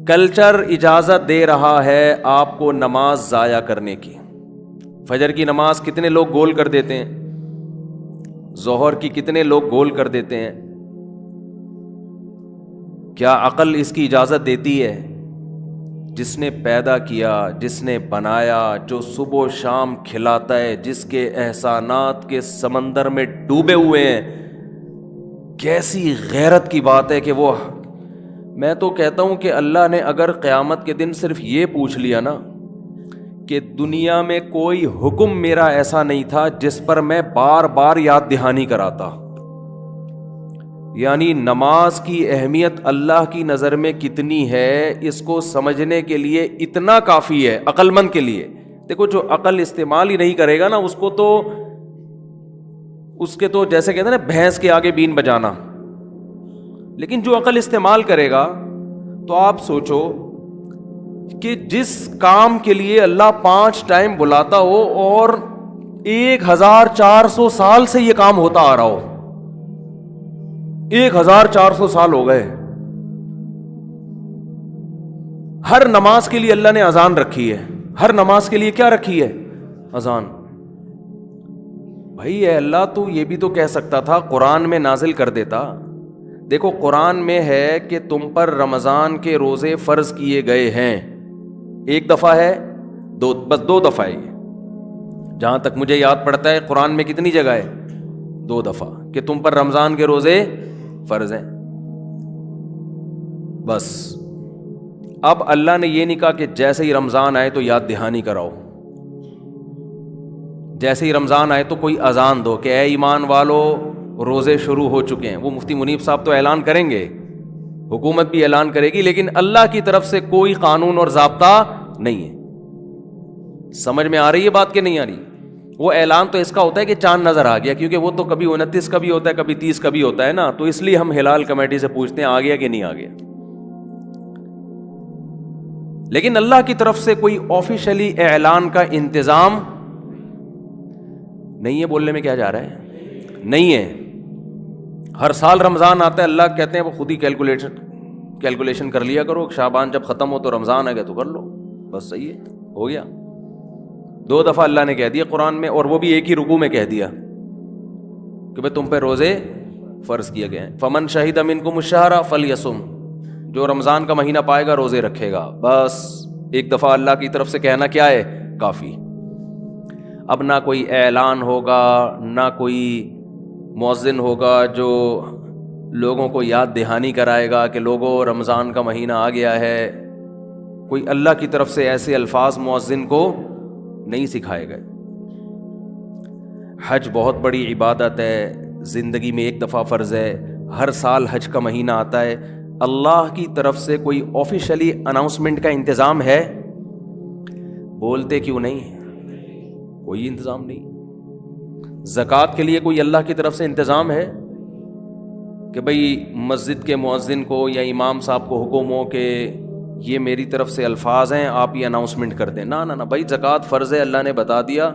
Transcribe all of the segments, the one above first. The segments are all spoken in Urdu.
کلچر اجازت دے رہا ہے آپ کو نماز ضائع کرنے کی. فجر کی نماز کتنے لوگ گول کر دیتے ہیں, ظہر کی کتنے لوگ گول کر دیتے ہیں. کیا عقل اس کی اجازت دیتی ہے؟ جس نے پیدا کیا, جس نے بنایا, جو صبح و شام کھلاتا ہے, جس کے احسانات کے سمندر میں ڈوبے ہوئے ہیں, کیسی غیرت کی بات ہے کہ وہ, میں تو کہتا ہوں کہ اللہ نے اگر قیامت کے دن صرف یہ پوچھ لیا نا کہ دنیا میں کوئی حکم میرا ایسا نہیں تھا جس پر میں بار بار یاد دہانی کراتا, یعنی نماز کی اہمیت اللہ کی نظر میں کتنی ہے اس کو سمجھنے کے لیے اتنا کافی ہے عقل مند کے لیے. دیکھو جو عقل استعمال ہی نہیں کرے گا نا اس کو تو, اس کے تو جیسے کہتے ہیں نا بھینس کے آگے بین بجانا. لیکن جو عقل استعمال کرے گا تو آپ سوچو کہ جس کام کے لیے اللہ 5 ٹائم بلاتا ہو اور 1400 سال سے یہ کام ہوتا آ رہا ہو, 1400 سال ہو گئے, ہر نماز کے لیے اللہ نے اذان رکھی ہے, ہر نماز کے لیے کیا رکھی ہے؟ اذان. بھائی اے اللہ تو یہ بھی تو کہہ سکتا تھا قرآن میں نازل کر دیتا. دیکھو قرآن میں ہے کہ تم پر رمضان کے روزے فرض کیے گئے ہیں, ایک دفعہ ہے, بس 2 دفعہ ہے. جہاں تک مجھے یاد پڑتا ہے قرآن میں کتنی جگہ ہے؟ 2 دفعہ کہ تم پر رمضان کے روزے فرض ہیں. بس اب اللہ نے یہ نہیں کہا کہ جیسے ہی رمضان آئے تو یاد دہانی کراؤ, جیسے ہی رمضان آئے تو کوئی اذان دو کہ اے ایمان والو روزے شروع ہو چکے ہیں. وہ مفتی منیب صاحب تو اعلان کریں گے, حکومت بھی اعلان کرے گی, لیکن اللہ کی طرف سے کوئی قانون اور ضابطہ نہیں ہے. سمجھ میں آ رہی ہے بات کہ نہیں آ رہی؟ وہ اعلان تو اس کا ہوتا ہے کہ چاند نظر آ گیا, کیونکہ وہ تو کبھی 29 کا بھی ہوتا ہے, کبھی 30 کا بھی ہوتا ہے نا, تو اس لیے ہم ہلال کمیٹی سے پوچھتے ہیں آ گیا کہ نہیں آ گیا. لیکن اللہ کی طرف سے کوئی آفیشلی اعلان کا انتظام نہیں ہے. بولنے میں کیا جا رہا ہے؟ نہیں ہے. ہر سال رمضان آتا ہے, اللہ کہتے ہیں وہ خود ہی کیلکولیشن کر لیا کرو, شعبان جب ختم ہو تو رمضان آ گیا تو کر لو, بس صحیح ہے, ہو گیا. 2 دفعہ اللہ نے کہہ دیا قرآن میں, اور وہ بھی ایک ہی رکوع میں کہہ دیا کہ بھئی تم پہ روزے فرض کیے گئے ہیں. فمن شہد منکم الشہر فلیصم, جو رمضان کا مہینہ پائے گا روزے رکھے گا. بس ایک دفعہ اللہ کی طرف سے کہنا کیا ہے؟ کافی. اب نہ کوئی اعلان ہوگا, نہ کوئی مؤذن ہوگا جو لوگوں کو یاد دہانی کرائے گا کہ لوگوں رمضان کا مہینہ آ گیا ہے. کوئی اللہ کی طرف سے ایسے الفاظ مؤذن کو نہیں سکھائے گئے. حج بہت بڑی عبادت ہے, زندگی میں ایک دفعہ فرض ہے, ہر سال حج کا مہینہ آتا ہے. اللہ کی طرف سے کوئی آفیشلی اناؤنسمنٹ کا انتظام ہے؟ بولتے کیوں نہیں؟ کوئی انتظام نہیں. زکوٰۃ کے لیے کوئی اللہ کی طرف سے انتظام ہے کہ بھئی مسجد کے مؤذن کو یا امام صاحب کو حکم ہو کہ یہ میری طرف سے الفاظ ہیں, آپ یہ اناؤنسمنٹ کر دیں؟ نہ نہ نہ بھائی, زکوٰۃ فرض ہے, اللہ نے بتا دیا,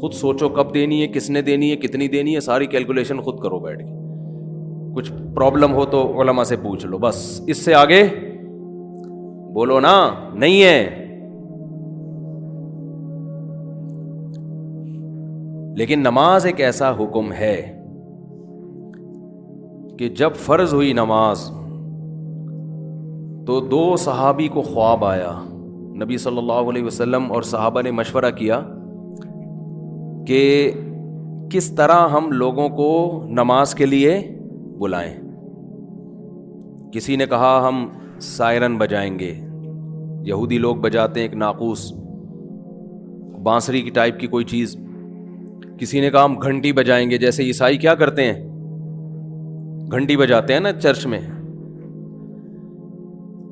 خود سوچو کب دینی ہے, کس نے دینی ہے, کتنی دینی ہے, ساری کیلکولیشن خود کرو بیٹھ کے. کچھ پرابلم ہو تو علماء سے پوچھ لو, بس اس سے آگے بولو نا, نہیں ہے. لیکن نماز ایک ایسا حکم ہے کہ جب فرض ہوئی نماز تو 2 صحابی کو خواب آیا. نبی صلی اللہ علیہ وسلم اور صحابہ نے مشورہ کیا کہ کس طرح ہم لوگوں کو نماز کے لیے بلائیں. کسی نے کہا ہم سائرن بجائیں گے, یہودی لوگ بجاتے ہیں ایک ناقوس بانسری کی ٹائپ کی کوئی چیز. کسی نے کہا ہم گھنٹی بجائیں گے, جیسے عیسائی کیا کرتے ہیں, گھنٹی بجاتے ہیں نا چرچ میں.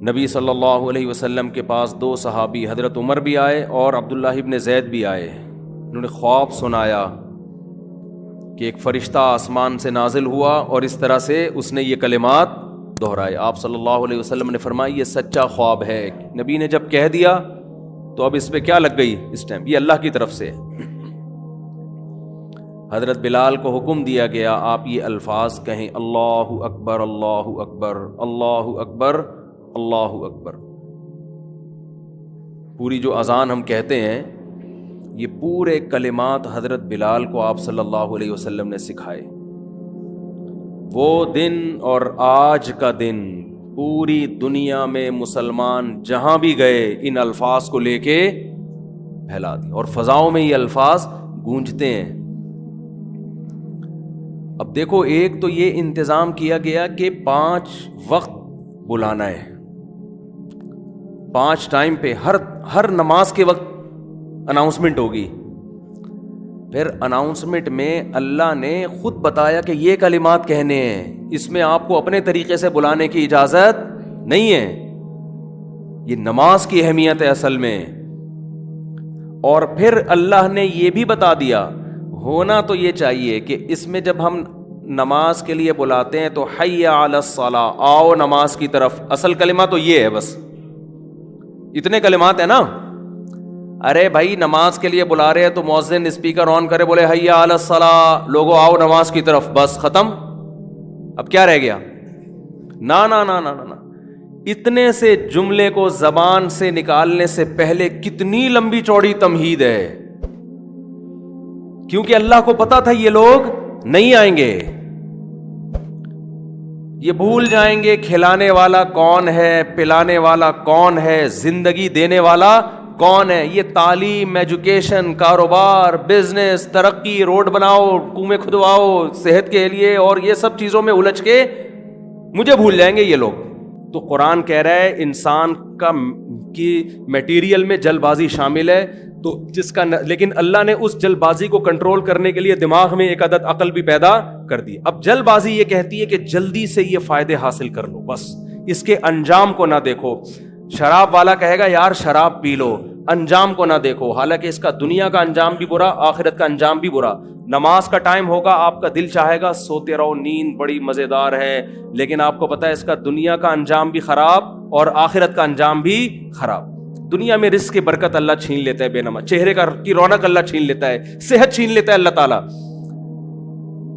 نبی صلی اللہ علیہ وسلم کے پاس 2 صحابی حضرت عمر بھی آئے اور عبداللہ ابن زید بھی آئے. انہوں نے خواب سنایا کہ ایک فرشتہ آسمان سے نازل ہوا اور اس طرح سے اس نے یہ کلمات دہرائے. آپ صلی اللہ علیہ وسلم نے فرمایا یہ سچا خواب ہے. نبی نے جب کہہ دیا تو اب اس پہ کیا لگ گئی اس ٹائم, یہ اللہ کی طرف سے. حضرت بلال کو حکم دیا گیا آپ یہ الفاظ کہیں, اللہ اکبر اللہ اکبر اللہ اکبر اللہ اکبر. پوری جو اذان ہم کہتے ہیں یہ پورے کلمات حضرت بلال کو آپ صلی اللہ علیہ وسلم نے سکھائے. وہ دن اور آج کا دن پوری دنیا میں مسلمان جہاں بھی گئے ان الفاظ کو لے کے پھیلا دی اور فضاؤں میں یہ الفاظ گونجتے ہیں. اب دیکھو ایک تو یہ انتظام کیا گیا کہ 5 وقت بلانا ہے, 5 ٹائم پہ ہر نماز کے وقت اناؤنسمنٹ ہوگی. پھر اناؤنسمنٹ میں اللہ نے خود بتایا کہ یہ کلمات کہنے ہیں, اس میں آپ کو اپنے طریقے سے بلانے کی اجازت نہیں ہے. یہ نماز کی اہمیت ہے اصل میں. اور پھر اللہ نے یہ بھی بتا دیا, ہونا تو یہ چاہیے کہ اس میں جب ہم نماز کے لیے بلاتے ہیں تو حی علی الصلاۃ, آؤ نماز کی طرف. اصل کلمہ تو یہ ہے, بس اتنے کلمات ہیں نا. ارے بھائی نماز کے لیے بلا رہے ہیں تو مؤذن اسپیکر آن کرے, بولے حی علی الصلاۃ, لوگوں آؤ نماز کی طرف, بس ختم. اب کیا رہ گیا؟ نا نا نا نا نا. اتنے سے جملے کو زبان سے نکالنے سے پہلے کتنی لمبی چوڑی تمہید ہے, کیونکہ اللہ کو پتا تھا یہ لوگ نہیں آئیں گے, یہ بھول جائیں گے کھلانے والا کون ہے, پلانے والا کون ہے, زندگی دینے والا کون ہے. یہ تعلیم, ایجوکیشن, کاروبار, بزنس, ترقی, روڈ بناؤ, کنویں کھدواؤ صحت کے لیے, اور یہ سب چیزوں میں الجھ کے مجھے بھول جائیں گے یہ لوگ. تو قرآن کہہ رہا ہے انسان کی میٹیریل میں جلد بازی شامل ہے, تو جس کا لیکن اللہ نے اس جلد بازی کو کنٹرول کرنے کے لیے دماغ میں ایک عدد عقل بھی پیدا کر دی. اب جلد بازی یہ کہتی ہے کہ جلدی سے یہ فائدے حاصل کر لو, بس اس کے انجام کو نہ دیکھو. شراب والا کہے گا یار شراب پی لو, انجام کو نہ دیکھو, حالانکہ اس کا دنیا کا انجام بھی برا, آخرت کا انجام بھی برا. نماز کا ٹائم ہوگا, آپ کا دل چاہے گا سوتے رہو, نیند بڑی مزیدار ہے, لیکن آپ کو پتا ہے اس کا دنیا کا انجام بھی خراب اور آخرت کا انجام بھی خراب. دنیا میں رزق کی برکت اللہ چھین لیتا ہے بے نماز, چہرے کی رونق اللہ چھین لیتا ہے, صحت چھین لیتا ہے اللہ تعالیٰ.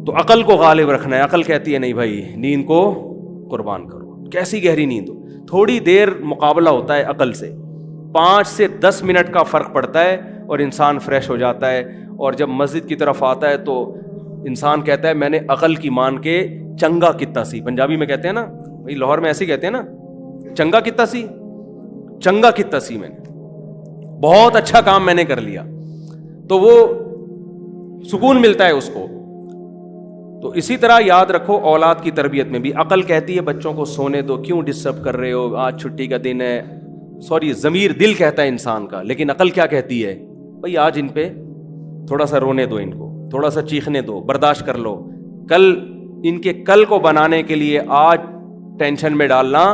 تو عقل کو غالب رکھنا ہے. عقل کہتی ہے نہیں بھائی نیند کو قربان کرو. کیسی گہری نیند ہو, تھوڑی دیر مقابلہ ہوتا ہے عقل سے, 5 سے 10 منٹ کا فرق پڑتا ہے اور انسان فریش ہو جاتا ہے. اور جب مسجد کی طرف آتا ہے تو انسان کہتا ہے میں نے عقل کی مان کے چنگا کتا سی, پنجابی میں کہتے ہیں نا بھائی, لاہور میں ایسے کہتے ہیں نا, چنگا کتا سی, چنگا کتا سی, میں نے بہت اچھا کام میں نے کر لیا, تو وہ سکون ملتا ہے اس کو. تو اسی طرح یاد رکھو اولاد کی تربیت میں بھی عقل کہتی ہے بچوں کو سونے دو, کیوں ڈسٹرب کر رہے ہو, آج چھٹی کا دن ہے. سوری, ضمیر دل کہتا ہے انسان کا, لیکن عقل کیا کہتی ہے, بھائی آج ان پہ تھوڑا سا رونے دو, ان کو تھوڑا سا چیخنے دو, برداشت کر لو. کل ان کے کل کو بنانے کے لیے آج ٹینشن میں ڈالنا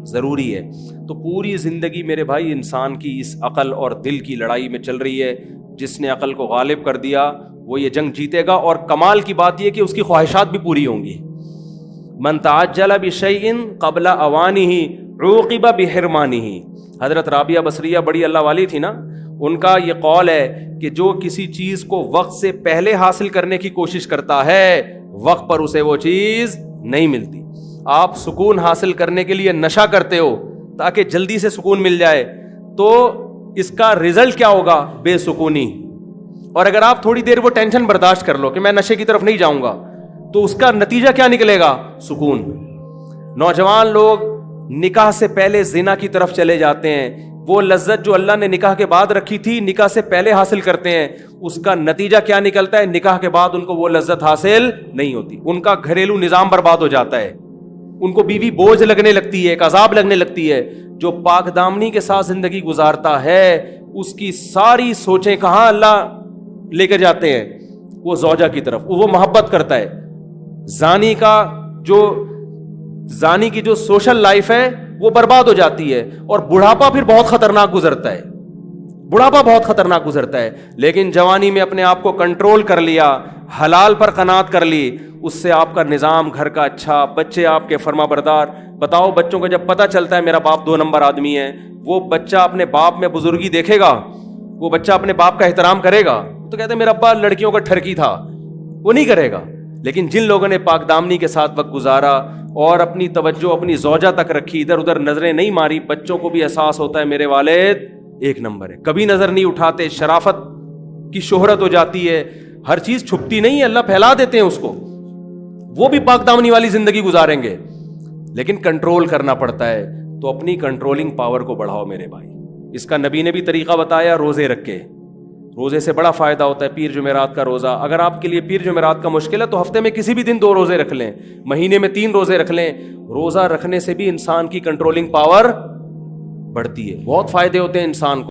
ضروری ہے. تو پوری زندگی میرے بھائی انسان کی اس عقل اور دل کی لڑائی میں چل رہی ہے. جس نے عقل کو غالب کر دیا وہ یہ جنگ جیتے گا. اور کمال کی بات یہ کہ اس کی خواہشات بھی پوری ہوں گی. من تعجل بشیء قبل اوانہ عوقب بحرمانہ. حضرت رابعہ بصریہ بڑی اللہ والی تھی نا, ان کا یہ قول ہے کہ جو کسی چیز کو وقت سے پہلے حاصل کرنے کی کوشش کرتا ہے وقت پر اسے وہ چیز نہیں ملتی. آپ سکون حاصل کرنے کے لیے نشہ کرتے ہو تاکہ جلدی سے سکون مل جائے, تو اس کا رزلٹ کیا ہوگا, بے سکونی. اور اگر آپ تھوڑی دیر وہ ٹینشن برداشت کر لو کہ میں نشے کی طرف نہیں جاؤں گا, تو اس کا نتیجہ کیا نکلے گا, سکون. نوجوان لوگ نکاح سے پہلے زنا کی طرف چلے جاتے ہیں, وہ لذت جو اللہ نے نکاح کے بعد رکھی تھی نکاح سے پہلے حاصل کرتے ہیں, اس کا نتیجہ کیا نکلتا ہے, نکاح کے بعد ان کو وہ لذت حاصل نہیں ہوتی, ان کا گھریلو نظام برباد ہو جاتا ہے, ان کو بیوی بوجھ لگنے لگتی ہے, ایک عذاب لگنے لگتی ہے. جو پاک دامنی کے ساتھ زندگی گزارتا ہے اس کی ساری سوچیں کہاں اللہ لے کر جاتے ہیں, وہ زوجہ کی طرف, وہ محبت کرتا ہے. زانی کی جو سوشل لائف ہے وہ برباد ہو جاتی ہے, اور بڑھاپا پھر بہت خطرناک گزرتا ہے, بڑھاپا بہت خطرناک گزرتا ہے. لیکن جوانی میں اپنے آپ کو کنٹرول کر لیا, حلال پر قناعت کر لی, اس سے آپ کا نظام گھر کا اچھا, بچے آپ کے فرما بردار. بتاؤ بچوں کو جب پتہ چلتا ہے میرا باپ 2 نمبر آدمی ہے, وہ بچہ اپنے باپ میں بزرگی دیکھے گا, وہ بچہ اپنے باپ کا احترام کرے گا. تو کہتے ہیں میرا ابا لڑکیوں کا ٹھرکی تھا, وہ نہیں کرے گا. لیکن جن لوگوں نے پاک دامنی کے ساتھ وقت گزارا اور اپنی توجہ اپنی زوجہ تک رکھی, ادھر ادھر نظریں نہیں ماری, بچوں کو بھی احساس ہوتا ہے میرے والد ایک نمبر ہے. کبھی نظر نہیں اٹھاتے, شرافت کی شہرت ہو جاتی ہے, ہر چیز چھپتی نہیں ہے, اللہ پھیلا دیتے ہیں اس کو, وہ بھی پاک دامنی والی زندگی گزاریں گے, لیکن کنٹرول کرنا پڑتا ہے. تو اپنی کنٹرولنگ پاور کو بڑھاؤ میرے بھائی. اس کا نبی نے بھی طریقہ بتایا, روزے رکھ کے. روزے سے بڑا فائدہ ہوتا ہے. پیر جمعرات کا روزہ, اگر آپ کے لیے پیر جمعرات کا مشکل ہے تو ہفتے میں کسی بھی دن 2 روزے رکھ لیں, مہینے میں 3 روزے رکھ لیں. روزہ رکھنے سے بھی انسان کی کنٹرولنگ پاور بڑھتی ہے, بہت فائدے ہوتے ہیں انسان کو.